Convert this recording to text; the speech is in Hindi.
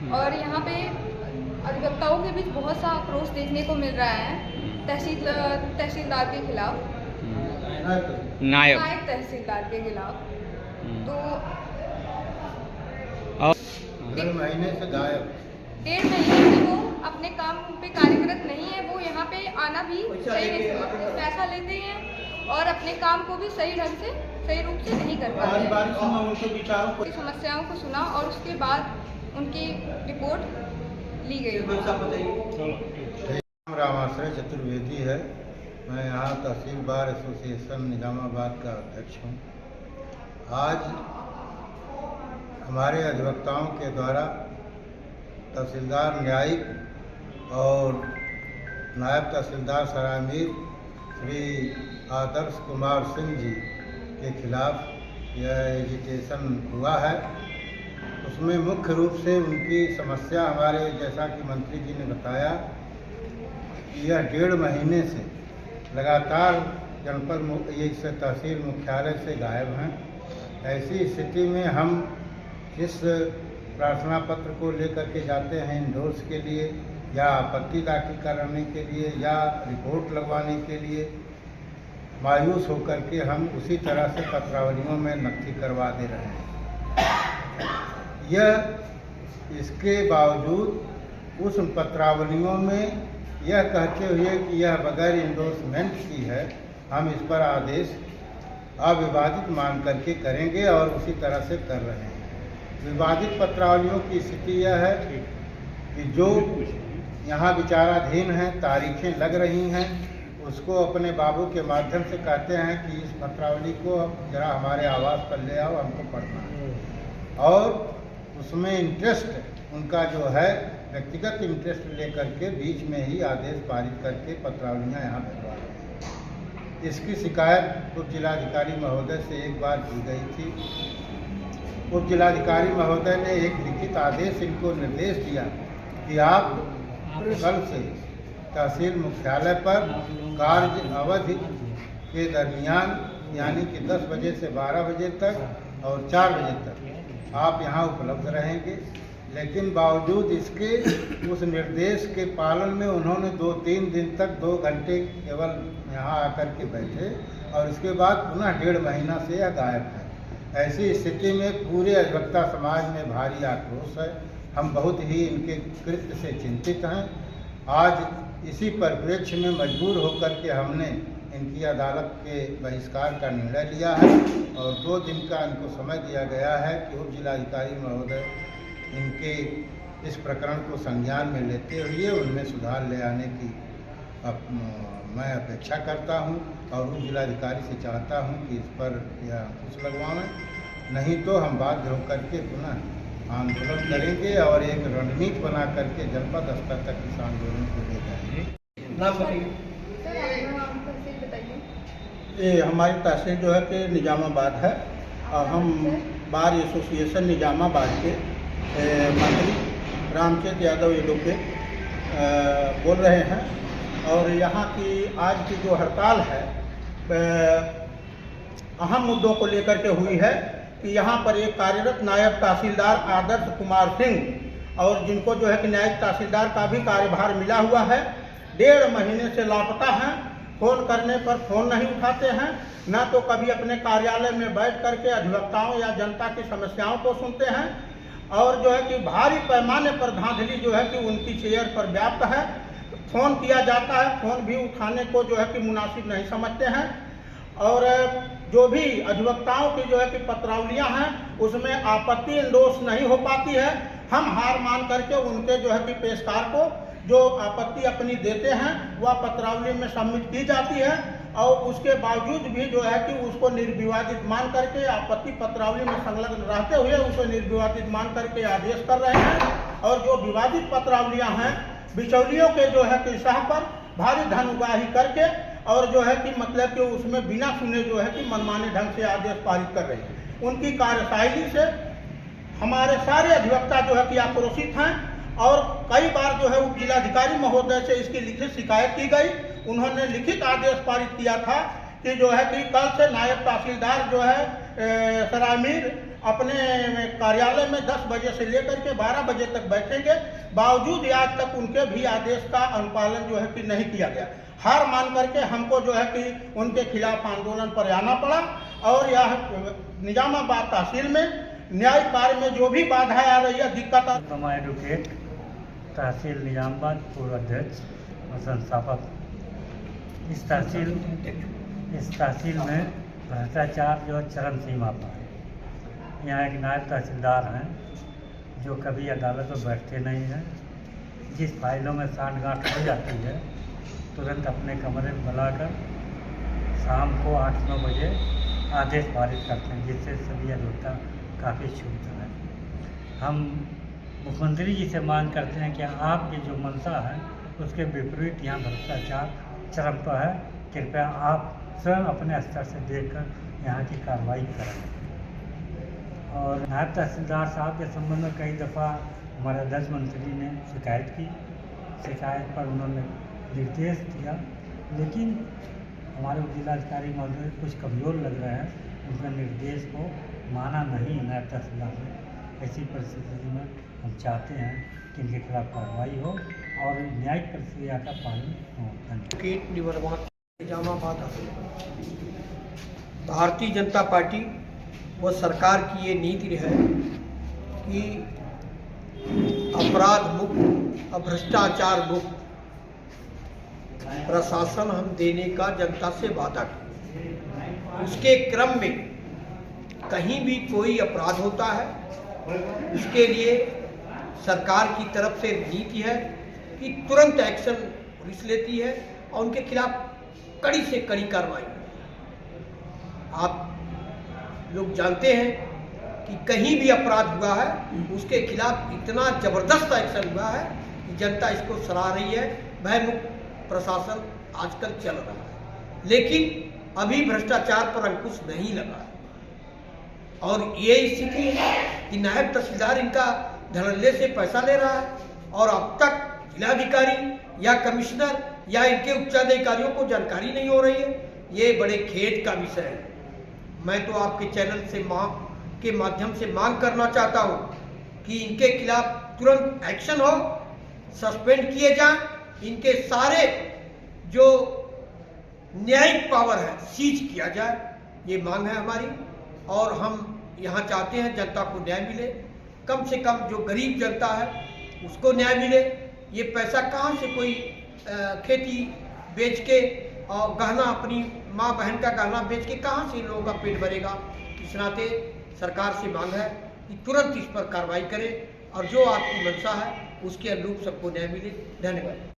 और यहाँ पे अधिवक्ताओं के बीच बहुत सा आक्रोश देखने को मिल रहा है तहसीलदार के खिलाफ, नायब तहसीलदार के खिलाफ। तो डेढ़ महीने से गायब, 1.5 महीने से वो अपने काम पे कार्यरत नहीं है। वो यहाँ पे आना भी सही नहीं समझते, पैसा लेते हैं और अपने काम को भी सही ढंग से सही रूप से नहीं कर पाते। समस्याओं को सुना और उसके बाद उनकी रिपोर्ट ली गई। रामाश्रय चतुर्वेदी है। मैं यहाँ तहसील बार एसोसिएशन निजामाबाद का अध्यक्ष हूँ। आज हमारे अधिवक्ताओं के द्वारा तहसीलदार न्यायिक और नायब तहसीलदार सरायमीर श्री आदर्श कुमार सिंह जी के खिलाफ यह एजिटेशन हुआ है। उसमें मुख्य रूप से उनकी समस्या हमारे, जैसा कि मंत्री जी ने बताया, कि यह 1.5 महीने से लगातार जनपद इस तहसील मुख्यालय से गायब हैं। ऐसी स्थिति में हम इस प्रार्थना पत्र को लेकर के जाते हैं इंडोर्स के लिए या आपत्ति दाखिल कराने के लिए या रिपोर्ट लगवाने के लिए, मायूस होकर के हम उसी तरह से पत्रावलियों में नकदी करवा दे रहे हैं। इसके बावजूद उस पत्रावलियों में यह कहते हुए कि यह बगैर इंडोर्समेंट की है, हम इस पर आदेश अविवादित मान करके करेंगे और उसी तरह से कर रहे हैं। विवादित पत्रावलियों की स्थिति यह है कि जो यहाँ विचाराधीन हैं, तारीखें लग रही हैं, उसको अपने बाबू के माध्यम से कहते हैं कि इस पत्रावली को जरा हमारे आवास पर ले आओ, हमको पढ़ना है। और उसमें इंटरेस्ट उनका जो है व्यक्तिगत इंटरेस्ट लेकर के बीच में ही आदेश पारित करके पत्रावलियाँ यहाँ भिजवा रहे हैं। इसकी शिकायत उप जिलाधिकारी महोदय से एक बार की गई थी। उप जिलाधिकारी महोदय ने एक लिखित आदेश इनको निर्देश दिया कि आप कल से तहसील मुख्यालय पर कार्य अवधि के दरमियान, यानी कि 10 बजे से 12 बजे तक और 4 बजे तक आप यहाँ उपलब्ध रहेंगे। लेकिन बावजूद इसके उस निर्देश के पालन में उन्होंने 2-3 दिन तक 2 घंटे केवल यहाँ आकर के बैठे और इसके बाद पुनः 1.5 महीना से यह गायब है। ऐसी स्थिति में पूरे अधिवक्ता समाज में भारी आक्रोश है। हम बहुत ही इनके कृत्य से चिंतित हैं। आज इसी परिप्रेक्ष्य में मजबूर होकर के हमने इनकी अदालत के बहिष्कार का निर्णय लिया है और 2 दिन का इनको समय दिया गया है कि उप जिलाधिकारी महोदय इनके इस प्रकरण को संज्ञान में लेते हुए उनमें सुधार ले आने की मैं अपेक्षा करता हूं और उप जिलाधिकारी से चाहता हूं कि इस पर यह अंकुश लगवाएं, नहीं तो हम बाध्य होकर के पुनः आंदोलन करेंगे और एक रणनीति बना करके जनपद स्तर तक इस आंदोलन को ले जाएंगे। ये हमारी तहसील जो है कि निजामाबाद है और हम बार एसोसिएशन निजामाबाद के मंत्री रामचंद्र यादव एडवोकेट बोल रहे हैं। और यहाँ की आज की जो हड़ताल है अहम मुद्दों को लेकर के हुई है कि यहाँ पर एक कार्यरत नायब तहसीलदार आदर्श कुमार सिंह और जिनको जो है कि नायब तहसीलदार का भी कार्यभार मिला हुआ है, 1.5 महीने से लापता हैं। फ़ोन करने पर फ़ोन नहीं उठाते हैं, न तो कभी अपने कार्यालय में बैठ करके अधिवक्ताओं या जनता की समस्याओं को सुनते हैं और जो है कि भारी पैमाने पर धांधली जो है कि उनकी चेयर पर व्याप्त है। फ़ोन किया जाता है, फ़ोन भी उठाने को जो है कि मुनासिब नहीं समझते हैं और जो भी अधिवक्ताओं की जो है कि पत्रावलियां हैं उसमें आपत्ति इंडोर्स नहीं हो पाती है। हम हार मान करके उनके जो है कि पेशकार को जो आपत्ति अपनी देते हैं वह पत्रावली में सबमिट की जाती है और उसके बावजूद भी जो है कि उसको निर्विवादित मान करके आपत्ति पत्रावली में संलग्न रहते हुए उसे निर्विवादित मान करके आदेश कर रहे हैं। और जो विवादित पत्रावलियां हैं बिचौलियों के जो है कि शाह पर भारी धन उगाही करके और जो है कि मतलब कि उसमें बिना सुने जो है कि मनमाने ढंग से आदेश पारित कर रहे हैं। उनकी कार्यशैली से हमारे सारे अधिवक्ता जो है कि आक्रोशित हैं और कई बार जो है उप जिलाधिकारी महोदय से इसकी लिखित शिकायत की गई। उन्होंने लिखित आदेश पारित किया था कि जो है कि कल से नायब तहसीलदार जो है सरायमीर अपने कार्यालय में 10 बजे से लेकर के 12 बजे तक बैठेंगे, बावजूद आज तक उनके भी आदेश का अनुपालन जो है कि नहीं किया गया। हार मान करके हमको जो है कि उनके खिलाफ आंदोलन पर आना पड़ा और यह निजामाबाद तहसील में न्याय कार्य में जो भी बाधाएं आ रही है, दिक्कत एडवोकेट तहसील निजामाबाद पूर्व अध्यक्ष और संस्थापक। इस तहसील में भ्रष्टाचार जो चरम सीमा पर है। यहाँ एक नायब तहसीलदार हैं जो कभी अदालत में बैठते नहीं हैं। जिस फाइलों में सांठगांठ हो जाती है तुरंत अपने कमरे में बुलाकर शाम को 8-9 बजे आदेश पारित करते हैं, जिससे सभी अभियोक्ता काफ़ी छूट है। हम मुख्यमंत्री जी से मांग करते हैं कि आपकी जो मंशा है उसके विपरीत यहाँ भ्रष्टाचार चरम पर है। कृपया आप स्वयं अपने स्तर से देखकर यहाँ की कार्रवाई करें। और नायब तहसीलदार साहब के संबंध में कई दफ़ा हमारे अध्यक्ष मंत्री ने शिकायत की। शिकायत पर उन्होंने निर्देश दिया, लेकिन हमारे जिलाधिकारी महोदय कुछ कमज़ोर लग रहे हैं, उनके निर्देश को माना नहीं नायब तहसीलदार ने। ऐसी परिस्थिति में हम चाहते हैं कि इनके खिलाफ कार्रवाई हो और न्यायिक प्रक्रिया का पालन हो। निजामाबाद भारतीय जनता पार्टी व सरकार की ये नीति है कि अपराध मुक्त और भ्रष्टाचार मुक्त प्रशासन हम देने का जनता से वादा किया। उसके क्रम में कहीं भी कोई अपराध होता है, उसके लिए सरकार की तरफ से नीति है कि तुरंत एक्शन पुलिस लेती है और उनके खिलाफ कड़ी से कड़ी कार्रवाई। आप लोग जानते हैं कि कहीं भी अपराध हुआ है उसके खिलाफ इतना जबरदस्त एक्शन हुआ है कि जनता इसको सराह रही है। भयमुक्त प्रशासन आजकल चल रहा है, लेकिन अभी भ्रष्टाचार पर अंकुश नहीं लगा है। और ये स्थिति है कि नायब तहसीलदार इनका धड़ल्ले से पैसा ले रहा है और अब तक जिलाधिकारी या कमिश्नर या इनके उच्चाधिकारियों को जानकारी नहीं हो रही है। ये बड़े खेद का विषय है। मैं तो आपके चैनल से के माध्यम से मांग करना चाहता हूँ कि इनके खिलाफ तुरंत एक्शन हो, सस्पेंड किए जाएं, इनके सारे जो न्यायिक पावर है सीज किया जाए। ये मांग है हमारी और हम यहाँ चाहते हैं जनता को न्याय मिले, कम से कम जो गरीब जनता है उसको न्याय मिले। ये पैसा कहाँ से कोई खेती बेच के और गहना अपनी माँ बहन का गहना बेच के कहाँ से लोगों का पेट भरेगा। इस नाते सरकार से मांग है कि तुरंत इस पर कार्रवाई करें और जो आपकी मंशा है उसके अनुरूप सबको न्याय मिले। धन्यवाद।